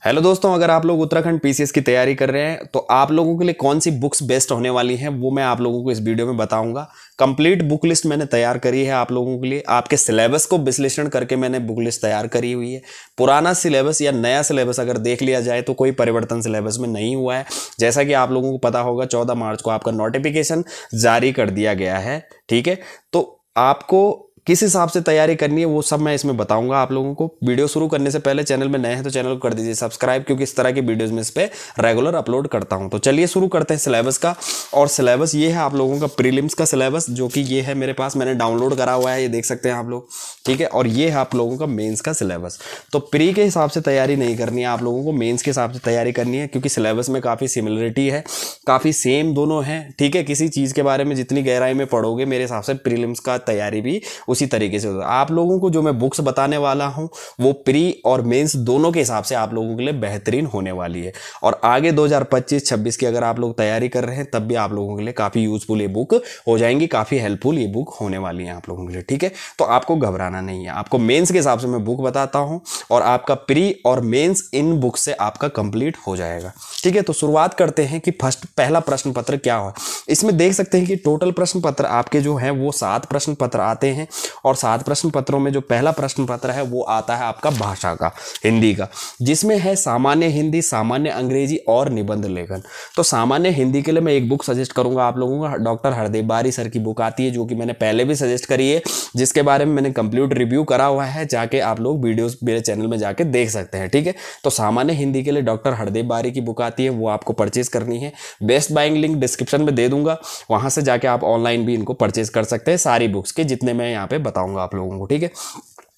Hello दोस्तों, अगर आप लोग उत्तराखंड पीसीएस की तैयारी कर रहे हैं तो आप लोगों के लिए कौन सी बुक्स बेस्ट होने वाली हैं वो मैं आप लोगों को इस वीडियो में बताऊंगा। कंप्लीट बुक लिस्ट मैंने तैयार करी है आप लोगों के लिए। आपके सिलेबस को विश्लेषण करके मैंने बुक लिस्ट तैयार करी हुई है। पुराना सिलेबस या नया सिलेबस अगर देख लिया जाए तो कोई परिवर्तन सिलेबस में नहीं हुआ है। जैसा कि आप लोगों को पता होगा 14 मार्च को आपका नोटिफिकेशन जारी कर दिया गया है। ठीक है, तो आपको किस हिसाब से तैयारी करनी है वो सब मैं इसमें बताऊंगा आप लोगों को। वीडियो शुरू करने से पहले चैनल में नए हैं तो चैनल को कर दीजिए सब्सक्राइब, क्योंकि इस तरह की वीडियोस में इस पे रेगुलर अपलोड करता हूं। तो चलिए शुरू करते हैं सिलेबस का। और सिलेबस ये है आप लोगों का प्रीलिम्स का सिलेबस, जो कि ये है मेरे पास, मैंने डाउनलोड करा हुआ है, ये देख सकते हैं आप लोग। ठीक है, और ये है आप लोगों का मेन्स का सिलेबस। तो प्री के हिसाब से तैयारी नहीं करनी है आप लोगों को, मेन्स के हिसाब से तैयारी करनी है, क्योंकि सिलेबस में काफ़ी सिमिलरिटी है, काफ़ी सेम दोनों हैं। ठीक है, किसी चीज़ के बारे में जितनी गहराई में पढ़ोगे मेरे हिसाब से प्रीलिम्स का तैयारी भी उसी तरीके से होगा। आप लोगों को जो मैं बुक्स बताने वाला हूं वो प्री और मेंस दोनों के हिसाब से आप लोगों के लिए बेहतरीन होने वाली है। और आगे 2025-26 की अगर आप लोग तैयारी कर रहे हैं तब भी आप लोगों के लिए काफ़ी यूजफुल ये बुक हो जाएंगी, काफ़ी हेल्पफुल ये बुक होने वाली है आप लोगों के लिए। ठीक है, तो आपको घबराना नहीं है। आपको मेंस के हिसाब से मैं बुक बताता हूं और आपका प्री और मेंस इन बुक से आपका कंप्लीट हो जाएगा। ठीक है, तो शुरुआत करते हैं कि पहला प्रश्न पत्र क्या हो। इसमें देख सकते हैं कि टोटल प्रश्न पत्र आपके जो है वो 7 प्रश्न पत्र आते हैं। और 7 प्रश्न पत्रों में जो पहला प्रश्न पत्र है वो आता है आपका भाषा का, हिंदी का, जिसमें है सामान्य हिंदी, सामान्य अंग्रेजी और निबंध लेखन। तो सामान्य हिंदी के लिए मैं एक बुक सजेस्ट करूंगा आप लोगों को। डॉक्टर हरदेव बारी सर की बुक आती है, जो कि मैंने पहले भी सजेस्ट करी है, जिसके बारे में मैंने कंप्लीट रिव्यू करा हुआ है। जाके आप लोग वीडियोस मेरे चैनल में जाके देख सकते हैं। ठीक है, तो सामान्य हिंदी के लिए डॉक्टर हरदेव बारी की बुक आती है, वो आपको परचेज करनी है। बेस्ट बाइंग लिंक डिस्क्रिप्शन में दे दूंगा, वहां से जाके आप ऑनलाइन भी इनको परचेज कर सकते हैं, सारी बुक्स के जितने मैं यहाँ पे बताऊंगा आप लोगों को। ठीक है,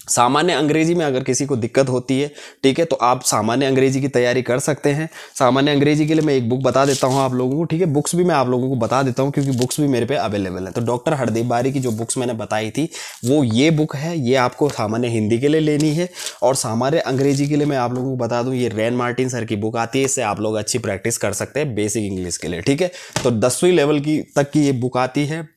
सामान्य अंग्रेजी में अगर किसी को दिक्कत होती है, ठीक है, तो आप सामान्य अंग्रेजी की तैयारी कर सकते हैं। सामान्य अंग्रेजी के लिए मैं एक बुक बता देता हूं आप लोगों को। ठीक है, बुक्स भी मैं आप लोगों को बता देता हूं क्योंकि बुक्स भी मेरे पे अवेलेबल है। तो डॉक्टर हरदेव बारी की जो बुक्स मैंने बताई थी वो ये बुक है, ये आपको सामान्य हिंदी के लिए लेनी है। और सामान्य अंग्रेजी के लिए मैं आप लोगों को बता दूं, ये रैन मार्टिन सर की बुक आती है, इससे आप लोग अच्छी प्रैक्टिस कर सकते हैं बेसिक इंग्लिश के लिए। ठीक है, तो 10वीं लेवल की तक की ये बुक आती है,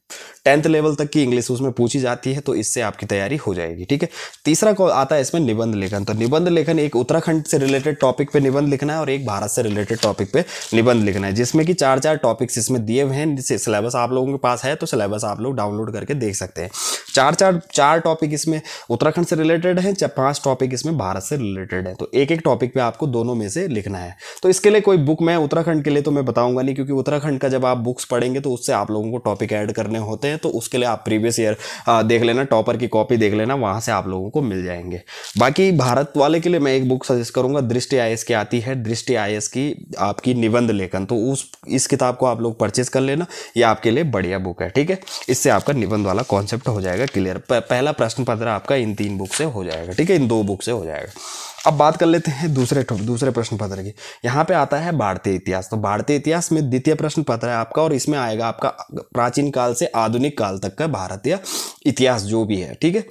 10th लेवल तक की इंग्लिश उसमें पूछी जाती है, तो इससे आपकी तैयारी हो जाएगी। ठीक है, तीसरा को आता है इसमें निबंध लेखन। तो निबंध लेखन एक उत्तराखंड से रिलेटेड टॉपिक पे निबंध लिखना है और एक भारत से रिलेटेड टॉपिक पे निबंध लिखना है, जिसमें कि 4-4 टॉपिक्स इसमें दिए हुए हैं। सिलेबस आप लोगों के पास है तो सिलेबस आप लोग डाउनलोड करके देख सकते हैं। 4 टॉपिक इसमें उत्तराखंड से रिलेटेड है, 5 टॉपिक इसमें भारत से रिलेटेड है। तो एक एक टॉपिक पे आपको दोनों में से लिखना है। तो इसके लिए कोई बुक मैं उत्तराखंड के लिए तो मैं बताऊंगा नहीं, क्योंकि उत्तराखंड का जब आप बुक्स पढ़ेंगे तो उससे आप लोगों को टॉपिक ऐड करने होते हैं, तो उसके लिए आप प्रीवियस ईयर देख लेना, टॉपर की कॉपी देख लेना, वहां से आप लोगों को मिल जाएंगे। बाकी भारत वाले के लिए मैं एक बुक सजेस्ट करूंगा, दृष्टि आईएएस की आती है, दृष्टि आईएएस की आपकी निबंध लेखन। तो इस किताब को आप लोग परचेज कर लेना, ये आपके लिए बढ़िया बुक है। ठीक है, इससे आपका निबंध वाला कॉन्सेप्ट हो जाएगा क्लियर। पहला प्रश्न पत्र आपका इन 3 बुक से हो जाएगा। ठीक है, इन 2 बुक से हो जाएगा। अब बात कर लेते हैं दूसरे प्रश्न पत्र की। यहाँ पे आता है भारतीय इतिहास। तो भारतीय इतिहास में द्वितीय प्रश्न पत्र है आपका, और इसमें आएगा आपका प्राचीन काल से आधुनिक काल तक का भारतीय इतिहास जो भी है। ठीक है,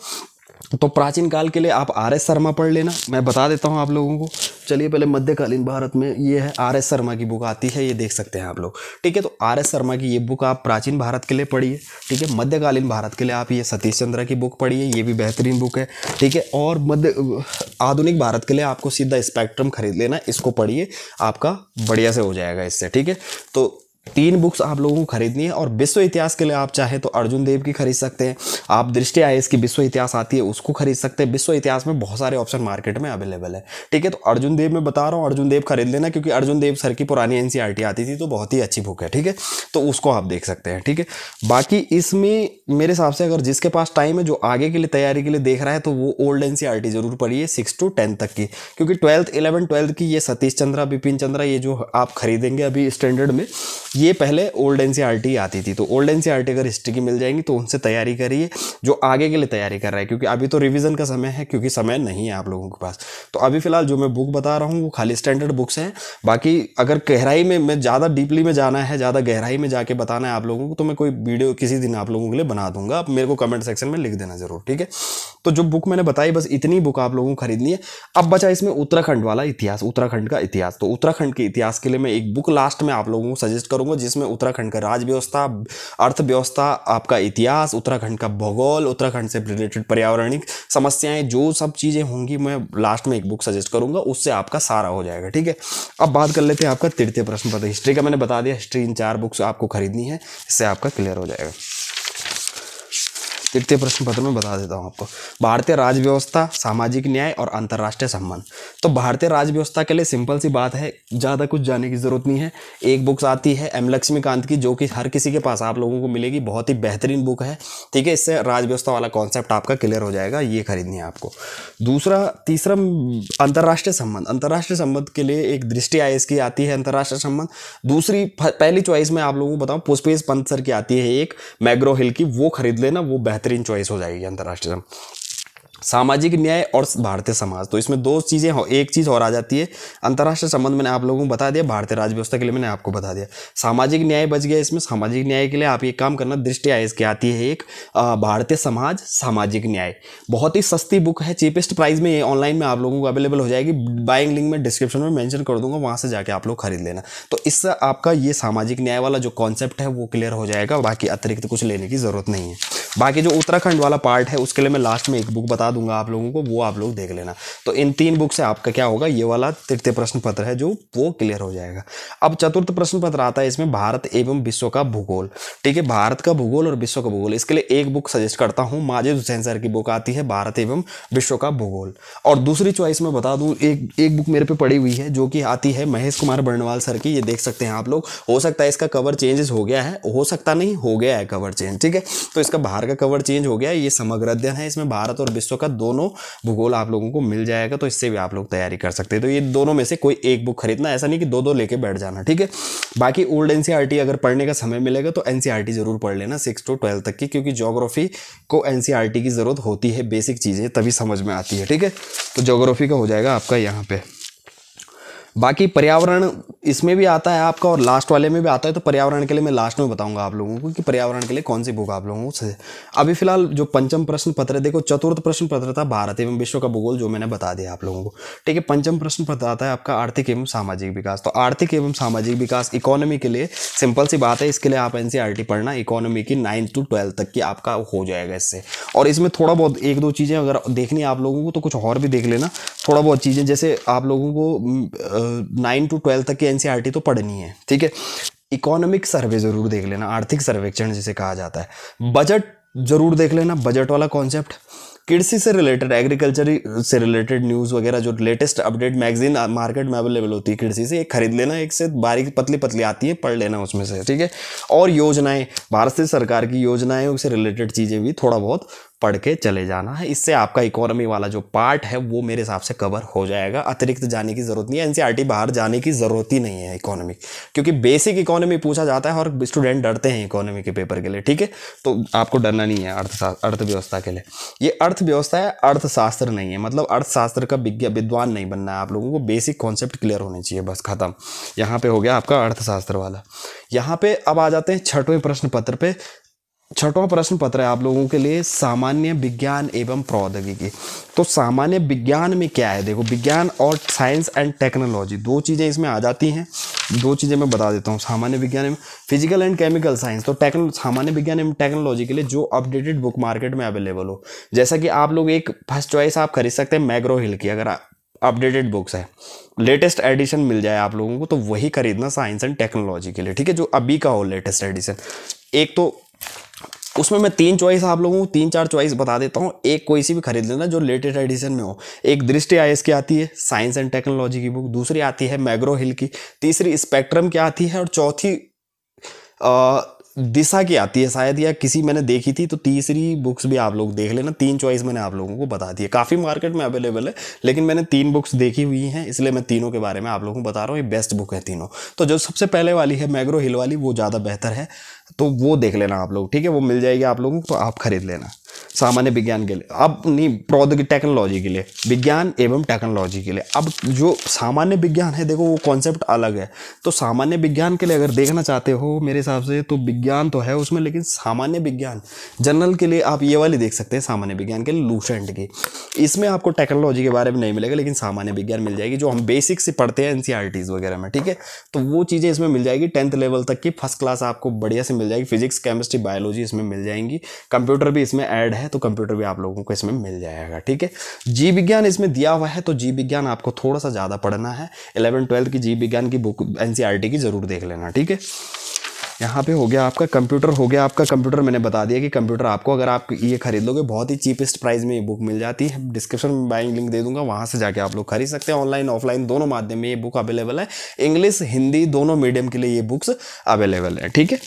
तो प्राचीन काल के लिए आप आर.एस. शर्मा पढ़ लेना, मैं बता देता हूँ आप लोगों को। चलिए, पहले मध्यकालीन भारत में ये है, आर.एस. शर्मा की बुक आती है, ये देख सकते हैं आप लोग। ठीक है, तो आर.एस. शर्मा की ये बुक आप प्राचीन भारत के लिए पढ़िए। ठीक है, मध्यकालीन भारत के लिए आप ये सतीश चंद्र की बुक पढ़िए, ये भी बेहतरीन बुक है। ठीक है, और आधुनिक भारत के लिए आपको सीधा स्पेक्ट्रम खरीद लेना, इसको पढ़िए, आपका बढ़िया से हो जाएगा इससे। ठीक है, तो 3 बुक्स आप लोगों को खरीदनी है। और विश्व इतिहास के लिए आप चाहे तो अर्जुन देव की खरीद सकते हैं, आप दृष्टि आईएएस की विश्व इतिहास आती है उसको खरीद सकते हैं। विश्व इतिहास में बहुत सारे ऑप्शन मार्केट में अवेलेबल है। ठीक है, तो अर्जुन देव मैं बता रहा हूँ, अर्जुन देव खरीद लेना, क्योंकि अर्जुन देव सर की पुरानी एनसीईआरटी आती थी, तो बहुत ही अच्छी बुक है। ठीक है, तो उसको आप देख सकते हैं। ठीक है, बाकी इसमें मेरे हिसाब से अगर जिसके पास टाइम है, जो आगे के लिए तैयारी के लिए देख रहा है, तो वो ओल्ड एनसीईआरटी जरूर पढ़िए 6 to 10 तक की, क्योंकि 12th 11th 12th की ये सतीश चंद्रा, बिपिन चंद्रा, ये जो आप खरीदेंगे अभी स्टैंडर्ड में, ये पहले ओल्ड एनसीईआरटी आती थी। तो ओल्ड एनसीईआरटी अगर हिस्ट्री की मिल जाएंगी तो उनसे तैयारी करिए, जो आगे के लिए तैयारी कर रहा है, क्योंकि अभी तो रिवीजन का समय है, क्योंकि समय नहीं है आप लोगों के पास। तो अभी फिलहाल जो मैं बुक बता रहा हूँ वो खाली स्टैंडर्ड बुक्स हैं। बाकी अगर गहराई में मैं ज़्यादा डीपली में जाना है, ज़्यादा गहराई में जाके बताना है आप लोगों को, तो मैं कोई वीडियो किसी दिन आप लोगों के लिए बना दूंगा। आप मेरे को कमेंट सेक्शन में लिख देना जरूर। ठीक है, तो जो बुक मैंने बताई बस इतनी बुक आप लोगों को खरीदनी है। अब बचा इसमें उत्तराखंड वाला इतिहास, उत्तराखंड का इतिहास। तो उत्तराखंड के इतिहास के लिए मैं एक बुक लास्ट में आप लोगों को सजेस्ट करूंगा, जिसमें उत्तराखंड का राज व्यवस्था, अर्थव्यवस्था, आपका इतिहास, उत्तराखंड का भूगोल, उत्तराखंड से रिलेटेड पर्यावरणिक समस्याएं, जो सब चीज़ें होंगी मैं लास्ट में एक बुक सजेस्ट करूंगा, उससे आपका सारा हो जाएगा। ठीक है, अब बात कर लेते हैं आपका तृतीय प्रश्न पत्र। हिस्ट्री का मैंने बता दिया, हिस्ट्री इन 4 बुक्स आपको खरीदनी है, इससे आपका क्लियर हो जाएगा। तृतीय प्रश्न पत्र में बता देता हूं आपको, भारतीय राज व्यवस्था, सामाजिक न्याय और अंतर्राष्ट्रीय संबंध। तो भारतीय राज व्यवस्था के लिए सिंपल सी बात है, ज़्यादा कुछ जाने की जरूरत नहीं है। एक बुक्स आती है एम लक्ष्मीकांत की, जो कि हर किसी के पास आप लोगों को मिलेगी, बहुत ही बेहतरीन बुक है। ठीक है, इससे राज व्यवस्था वाला कॉन्सेप्ट आपका क्लियर हो जाएगा, ये खरीदनी है आपको। तीसरा अंतर्राष्ट्रीय संबंध। अंतर्राष्ट्रीय संबंध के लिए एक दृष्टि आईएएस की आती है अंतर्राष्ट्रीय संबंध। दूसरी पहली चॉइस में आप लोगों को बताऊं, पुष्पेश पंत सर की आती है एक, मैग्रो हिल की, वो खरीद लेना, वो बेहतरीन चॉइस हो जाएगी अंतर्राष्ट्रीय। सामाजिक न्याय और भारतीय समाज, तो इसमें 2 चीज़ें हो, एक चीज़ और आ जाती है। अंतर्राष्ट्रीय संबंध मैंने आप लोगों को बता दिया, भारतीय राज व्यवस्था के लिए मैंने आपको बता दिया। सामाजिक न्याय बच गया इसमें। सामाजिक न्याय के लिए आप एक काम करना, दृष्टि आईएएस की आती है एक, भारतीय समाज सामाजिक न्याय। बहुत ही सस्ती बुक है, चीपेस्ट प्राइस में ये ऑनलाइन में आप लोगों को अवेलेबल हो जाएगी। बाइंग लिंक में डिस्क्रिप्शन में मेंशन कर दूंगा, वहाँ से जाके आप लोग खरीद लेना। तो इससे आपका ये सामाजिक न्याय वाला जो कॉन्सेप्ट है वो क्लियर हो जाएगा, बाकी अतिरिक्त कुछ लेने की जरूरत नहीं है। बाकी जो उत्तराखंड वाला पार्ट है उसके लिए मैं लास्ट में एक बुक बता दूंगा आप लोगों को, वो आप लोग देख लेना। तो इन 3 बुक से आपका क्या होगा, ये वाला तृतीय प्रश्न पत्र है जो वो क्लियर हो जाएगा। अब चतुर्थ प्रश्न पत्र आता है, इसमें भारत एवं विश्व का भूगोल। ठीक है, भारत का भूगोल और विश्व का भूगोल, इसके लिए एक बुक सजेस्ट करता हूं, माजिद हुसैन सर की बुक आती है भारत एवं विश्व का भूगोल। और दूसरी चॉइस में बता दूं, एक बुक मेरे पे पड़ी हुई है जो कि आती है महेश कुमार बर्णवाल सर की, ये देख सकते हैं आप लोग। हो सकता है इसका कवर चेंजेस हो गया है, हो सकता नहीं, हो गया है कवर चेंज। ठीक है, तो इसका बाहर का कवर चेंज हो गया है। ये समग्र अध्ययन है, इसमें भारत और विश्व का दोनों भूगोल आप लोगों को मिल जाएगा, तो इससे भी आप लोग तैयारी कर सकते हैं। तो ये दोनों में से कोई एक बुक खरीदना, ऐसा नहीं कि 2 लेके बैठ जाना। ठीक है, बाकी ओल्ड एनसीईआरटी अगर पढ़ने का समय मिलेगा तो एनसीईआरटी जरूर पढ़ लेना 6 to 12 तक की, क्योंकि ज्योग्राफी को एनसीईआरटी की जरूरत होती है, बेसिक चीजें तभी समझ में आती है। ठीक है, तो ज्योग्राफी का हो जाएगा आपका यहाँ पे। बाकी पर्यावरण इसमें भी आता है आपका और लास्ट वाले में भी आता है, तो पर्यावरण के लिए मैं लास्ट में बताऊंगा आप लोगों को कि पर्यावरण के लिए कौन सी बुक आप लोगों को से। अभी फिलहाल जो पंचम प्रश्न पत्र है, देखो चतुर्थ प्रश्न पत्र था भारत एवं विश्व का भूगोल, जो मैंने बता दिया आप लोगों को। ठीक है, पंचम प्रश्न पत्र आता है आपका आर्थिक एवं सामाजिक विकास। तो आर्थिक एवं सामाजिक विकास इकोनॉमी के लिए सिंपल सी बात है, इसके लिए आप एनसीईआरटी पढ़ना, इकोनॉमी की 9 to 12 तक की आपका हो जाएगा इससे। और इसमें थोड़ा बहुत 1-2 चीज़ें अगर देखनी है आप लोगों को तो कुछ और भी देख लेना, थोड़ा बहुत चीज़ें, जैसे आप लोगों को 9 to 12 तक की एनसीईआरटी तो पढ़नी है। ठीक है, इकोनॉमिक सर्वे जरूर देख लेना, आर्थिक सर्वेक्षण जिसे कहा जाता है। बजट जरूर देख लेना, बजट वाला कॉन्सेप्ट। कृषि से रिलेटेड, एग्रीकल्चर से रिलेटेड न्यूज़ वगैरह जो लेटेस्ट अपडेट मैगजीन मार्केट में अवेलेबल होती है कृषि से, एक खरीद लेना, एक से बारीक पतली पतली आती है, पढ़ लेना उसमें से। ठीक है, और योजनाएं, भारत से सरकार की योजनाएं से रिलेटेड चीज़ें भी थोड़ा बहुत पढ़ के चले जाना है। इससे आपका इकोनॉमी वाला जो पार्ट है वो मेरे हिसाब से कवर हो जाएगा, अतिरिक्त जाने की जरूरत नहीं है, एनसीईआरटी बाहर जाने की जरूरत ही नहीं है इकोनॉमी, क्योंकि बेसिक इकोनॉमी पूछा जाता है और स्टूडेंट डरते हैं इकोनॉमी के पेपर के लिए। ठीक है, तो आपको डरना नहीं है अर्थव्यवस्था के लिए। ये अर्थव्यवस्था है, अर्थशास्त्र नहीं है, मतलब अर्थशास्त्र का विद्वान नहीं बनना है आप लोगों को, बेसिक कॉन्सेप्ट क्लियर होने चाहिए, बस खत्म। यहाँ पे हो गया आपका अर्थशास्त्र वाला। यहाँ पे अब आ जाते हैं 6वें प्रश्न पत्र पे। 6वां प्रश्न पत्र है आप लोगों के लिए सामान्य विज्ञान एवं प्रौद्योगिकी। तो सामान्य विज्ञान में क्या है, देखो विज्ञान और साइंस एंड टेक्नोलॉजी 2 चीज़ें इसमें आ जाती हैं। 2 चीज़ें मैं बता देता हूँ, सामान्य विज्ञान एवं फिजिकल एंड केमिकल साइंस। तो सामान्य विज्ञान एवं टेक्नोलॉजी के लिए जो अपडेटेड बुक मार्केट में अवेलेबल हो, जैसा कि आप लोग एक फर्स्ट चॉइस आप खरीद सकते हैं मैग्रो हिल की, अगर अपडेटेड बुक्स है, लेटेस्ट एडिशन मिल जाए आप लोगों को तो वही खरीदना साइंस एंड टेक्नोलॉजी के लिए। ठीक है, जो अभी का हो लेटेस्ट एडिशन। एक तो उसमें मैं 3 चॉइस आप लोगों को 3-4 चॉइस बता देता हूँ, एक कोई सी भी खरीद लेना जो लेटेस्ट एडिशन में हो। एक दृष्टि आईएएस की आती है साइंस एंड टेक्नोलॉजी की बुक, दूसरी आती है मैग्रो हिल की, तीसरी स्पेक्ट्रम की आती है, और चौथी दिशा की आती है शायद, या किसी मैंने देखी थी, तो तीसरी बुक्स भी आप लोग देख लेना। 3 चॉइस मैंने आप लोगों को बता दी है, काफ़ी मार्केट में अवेलेबल है, लेकिन मैंने 3 बुक्स देखी हुई हैं, इसलिए मैं तीनों के बारे में आप लोगों को बता रहा हूँ। ये बेस्ट बुक है तीनों। तो जो सबसे पहले वाली है मैग्रो हिल वाली, वो ज़्यादा बेहतर है, तो वो देख लेना आप लोग। ठीक है, वो मिल जाएगी आप लोगों को, तो आप खरीद लेना। सामान्य विज्ञान के लिए, अब नहीं प्रौद्योगिकी टेक्नोलॉजी के लिए, विज्ञान एवं टेक्नोलॉजी के लिए। अब जो सामान्य विज्ञान है देखो वो कॉन्सेप्ट अलग है। तो सामान्य विज्ञान के लिए अगर देखना चाहते हो मेरे हिसाब से तो विज्ञान तो है उसमें, लेकिन सामान्य विज्ञान जनरल के लिए आप ये वाली देख सकते हैं, सामान्य विज्ञान के लिए लूसेंट की। इसमें आपको टेक्नोलॉजी के बारे में नहीं मिलेगा, लेकिन सामान्य विज्ञान मिल जाएगी जो हम बेसिक से पढ़ते हैं एनसीईआरटीज वगैरह में, ठीक है। तो वो चीज़ें इसमें मिल जाएगी 10th लेवल तक की फर्स्ट क्लास आपको बढ़िया से मिल जाएगी। फिजिक्स, केमिस्ट्री, बायोलॉजी इसमें मिल जाएंगी। कंप्यूटर भी इसमें ऐड है तो कंप्यूटर भी आप लोगों को इसमें मिल जाएगा, ठीक है। जीव विज्ञान इसमें दिया हुआ है तो जीव विज्ञान आपको थोड़ा सा ज़्यादा पढ़ना है। 11th-12th की जीव विज्ञान की बुक एनसीईआरटी की जरूर देख लेना, ठीक है। यहाँ पे हो गया आपका कंप्यूटर, हो गया आपका कंप्यूटर। मैंने बता दिया कि कंप्यूटर आपको अगर आप ये खरीद लोगे बहुत ही चीपेस्ट प्राइस में ये बुक मिल जाती है। डिस्क्रिप्शन में बाइंग लिंक दे दूंगा, वहाँ से जाके आप लोग खरीद सकते हैं। ऑनलाइन ऑफलाइन दोनों माध्यम में ये बुक अवेलेबल है। इंग्लिश हिंदी दोनों मीडियम के लिए ये बुक्स अवेलेबल है, ठीक है।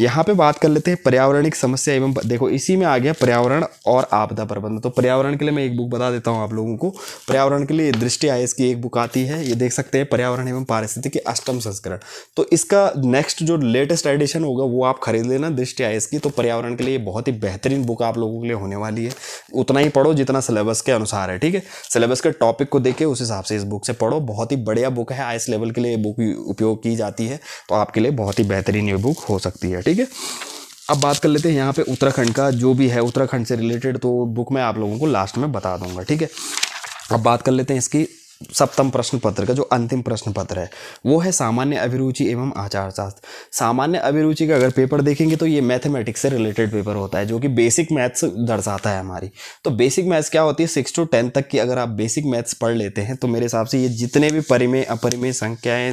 यहाँ पे बात कर लेते हैं पर्यावरणिक समस्या एवं, देखो इसी में आ गया पर्यावरण और आपदा प्रबंधन। तो पर्यावरण के लिए मैं एक बुक बता देता हूँ आप लोगों को। पर्यावरण के लिए दृष्टि आईएएस की एक बुक आती है, ये देख सकते हैं, पर्यावरण एवं पारिस्थितिकी 8वां संस्करण। तो इसका नेक्स्ट जो लेटेस्ट एडिशन होगा वो आप खरीद लेना दृष्टि आईएएस की। तो पर्यावरण के लिए बहुत ही बेहतरीन बुक आप लोगों के लिए होने वाली है। उतना ही पढ़ो जितना सिलेबस के अनुसार है, ठीक है। सिलेबस के टॉपिक को देख के उस हिसाब से इस बुक से पढ़ो। बहुत ही बढ़िया बुक है, आईएएस लेवल के लिए बुक उपयोग की जाती है, तो आपके लिए बहुत ही बेहतरीन ये बुक हो सकती है, ठीक है। अब बात कर लेते हैं यहाँ पे उत्तराखंड का जो भी है, उत्तराखंड से रिलेटेड तो बुक मैं आप लोगों को लास्ट में बता दूंगा, ठीक है। अब बात कर लेते हैं इसकी 7वां प्रश्न पत्र का जो अंतिम प्रश्न पत्र है, वो है सामान्य अभिरुचि एवं आचार शास्त्र। सामान्य अभिरुचि का अगर पेपर देखेंगे तो ये मैथमेटिक्स से रिलेटेड पेपर होता है, जो कि बेसिक मैथ्स दर्शाता है हमारी। तो बेसिक मैथ्स क्या होती है, 6 to 10 तक की अगर आप बेसिक मैथ्स पढ़ लेते हैं तो मेरे हिसाब से ये जितने भी परिमेय अपरिमेय संख्याएं,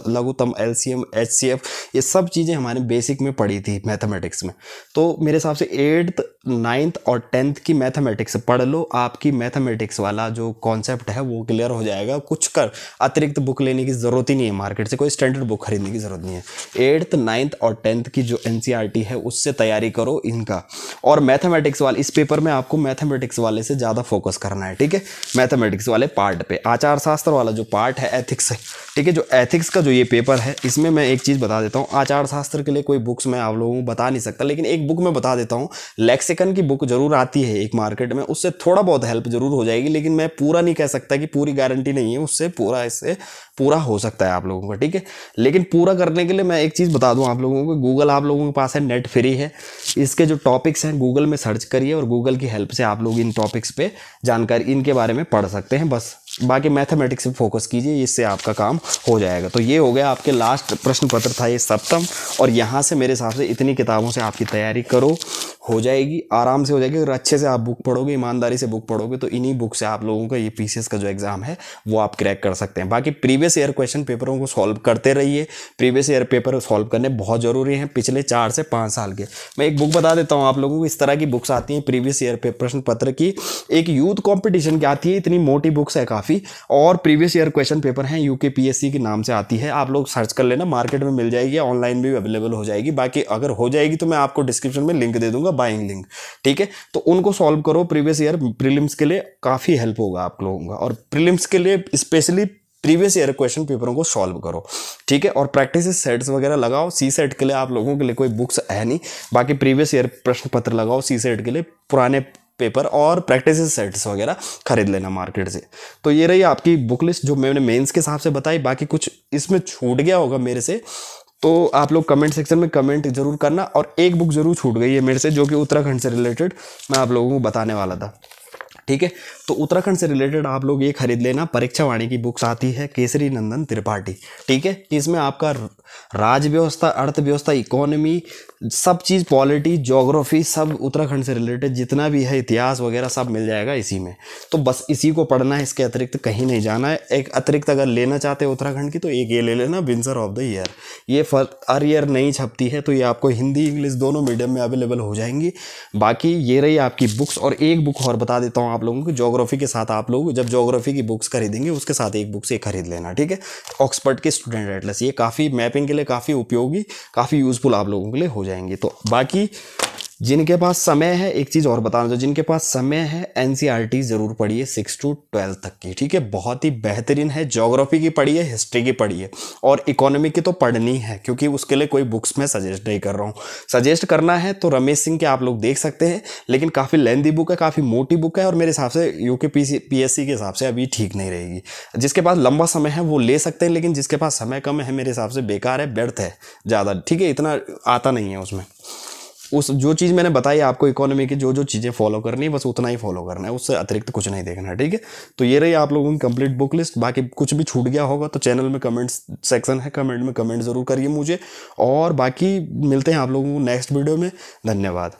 लघुत्तम, एलसीएम, एचसीएफ, ये सब चीज़ें हमारे बेसिक में पढ़ी थी मैथमेटिक्स में। तो मेरे हिसाब से 8th, 9th और 10th की मैथमेटिक्स पढ़ लो, आपकी मैथमेटिक्स वाला जो कॉन्सेप्ट है वो क्लियर हो जाएगा। कुछ कर अतिरिक्त बुक लेने की जरूरत ही नहीं है, मार्केट से कोई स्टैंडर्ड बुक खरीदने की जरूरत नहीं है। 8th, 9th और 10th की जो एनसीईआरटी है उससे तैयारी करो इनका। और मैथमेटिक्स वाले इस पेपर में आपको मैथमेटिक्स वाले से ज़्यादा फोकस करना है, ठीक है। मैथमेटिक्स वाले पार्ट पे, आचार शास्त्र वाला जो पार्ट है एथिक्स है, ठीक है। जो एथिक्स का जो ये पेपर है इसमें मैं एक चीज़ बता देता हूँ, आचार शास्त्र के लिए कोई बुक्स मैं आप लोगों को बता नहीं सकता, लेकिन एक बुक मैं बता देता हूँ। लेक्सिकन की बुक जरूर आती है एक मार्केट में, उससे थोड़ा बहुत हेल्प जरूर हो जाएगी, लेकिन मैं पूरा नहीं कह सकता कि पूरी गारंटी नहीं है उससे पूरा, इससे पूरा हो सकता है आप लोगों का, ठीक है। लेकिन पूरा करने के लिए मैं एक चीज़ बता दूं आप लोगों को, गूगल आप लोगों के पास है, नेट फ्री है। इसके जो टॉपिक्स हैं गूगल में सर्च करिए और गूगल की हेल्प से आप लोग इन टॉपिक्स पे जानकारी इनके बारे में पढ़ सकते हैं। बस बाकी मैथमेटिक्स पे फोकस कीजिए, इससे आपका काम हो जाएगा। तो ये हो गया आपके लास्ट प्रश्न पत्र था ये 7वां, और यहाँ से मेरे हिसाब से इतनी किताबों से आपकी तैयारी करो, हो जाएगी, आराम से हो जाएगी। अगर अच्छे से आप बुक पढ़ोगे, ईमानदारी से बुक पढ़ोगे, तो इन्हीं बुक से आप लोगों का ये पीसीएस का जो एग्जाम है वो आप क्रैक कर सकते हैं। बाकी प्रीवियस ईयर क्वेश्चन पेपरों को सॉल्व करते रहिए। प्रीवियस ईयर पेपर सॉल्व करने बहुत जरूरी हैं, पिछले 4 से 5 साल के। मैं एक बुक बता देता हूँ आप लोगों को, इस तरह की बुक्स आती हैं प्रीवियस ईयर प्रश्न पत्र की। एक यूथ कॉम्पिटिशन की आती है, इतनी मोटी बुक्स है काफ़ी, और प्रीवियस ईयर क्वेश्चन पेपर हैं, यूकेपीएससी के नाम से आती है। आप लोग सर्च कर लेना, मार्केट में मिल जाएगी, ऑनलाइन भी अवेलेबल हो जाएगी। बाकी अगर हो जाएगी तो मैं आपको डिस्क्रिप्शन में लिंक दे दूंगा, बाइंग लिंक, ठीक है। तो उनको सॉल्व करो, प्रीवियस ईयर प्रीलिम्स के लिए काफ़ी हेल्प होगा आप लोगों का, और प्रीलिम्स के लिए स्पेशली प्रीवियस ईयर क्वेश्चन पेपरों को सॉल्व करो, ठीक है। और प्रैक्टिस सेट्स वगैरह लगाओ। सी सेट के लिए आप लोगों के लिए कोई बुक्स है नहीं, बाकी प्रीवियस ईयर प्रश्न पत्र लगाओ सी सेट के लिए, पुराने पेपर और प्रैक्टिस सेट्स वगैरह खरीद लेना मार्केट से। तो ये रही आपकी बुक लिस्ट जो मैंने मेंस के हिसाब से बताई। बाकी कुछ इसमें छूट गया होगा मेरे से तो आप लोग कमेंट सेक्शन में कमेंट जरूर करना। और एक बुक जरूर छूट गई है मेरे से, जो कि उत्तराखंड से रिलेटेड मैं आप लोगों को बताने वाला था, ठीक है। तो उत्तराखंड से रिलेटेड आप लोग ये खरीद लेना, परीक्षा वाणी की बुक्स आती है, केसरी नंदन त्रिपाठी, ठीक है। इसमें आपका राज्य व्यवस्था, अर्थव्यवस्था, इकोनॉमी, सब चीज़, पॉलिटी, ज्योग्राफी, सब उत्तराखंड से रिलेटेड जितना भी है, इतिहास वगैरह सब मिल जाएगा इसी में। तो बस इसी को पढ़ना है, इसके अतिरिक्त कहीं नहीं जाना है। एक अतिरिक्त अगर लेना चाहते हो उत्तराखंड की तो एक ये ले लेना, विंसर ऑफ द ईयर। ये हर ईयर नहीं छपती है, तो ये आपको हिंदी इंग्लिश दोनों मीडियम में अवेलेबल हो जाएंगी। बाकी ये रही आपकी बुक्स। और एक बुक और बता देता हूँ आप लोगों को, ज्योग्राफी के साथ आप लोग जब ज्योग्राफी की बुक्स खरीदेंगे उसके साथ एक बुक से खरीद लेना, ठीक है। ऑक्सफोर्ड के स्टूडेंट एटलस, ये काफ़ी मैपिंग के लिए काफ़ी उपयोगी, काफ़ी यूजफुल आप लोगों के लिए हो जाएंगे। तो बाकी जिनके पास समय है, एक चीज़ और बताना दो, जिनके पास समय है एनसीईआरटी ज़रूर पढ़िए 6 to 12 तक की, ठीक है, बहुत ही बेहतरीन है। ज्योग्राफी की पढ़िए, हिस्ट्री की पढ़िए, और इकोनॉमी की तो पढ़नी है, क्योंकि उसके लिए कोई बुक्स मैं सजेस्ट नहीं कर रहा हूँ। सजेस्ट करना है तो रमेश सिंह के आप लोग देख सकते हैं, लेकिन काफ़ी लेंदी बुक है, काफ़ी मोटी बुक है, और मेरे हिसाब से यूके पीएससी के हिसाब से अभी ठीक नहीं रहेगी। जिसके पास लंबा समय है वो ले सकते हैं, लेकिन जिसके पास समय कम है मेरे हिसाब से बेकार है, व्यर्थ है ज़्यादा, ठीक है, इतना आता नहीं है उसमें। उस जो चीज़ मैंने बताई आपको इकोनॉमी की, जो जो चीज़ें फॉलो करनी है बस उतना ही फॉलो करना है, उससे अतिरिक्त कुछ नहीं देखना है, ठीक है। तो ये रही आप लोगों की कंप्लीट बुक लिस्ट। बाकी कुछ भी छूट गया होगा तो चैनल में कमेंट्स सेक्शन है, कमेंट में कमेंट ज़रूर करिए मुझे, और बाकी मिलते हैं आप लोगों को नेक्स्ट वीडियो में। धन्यवाद।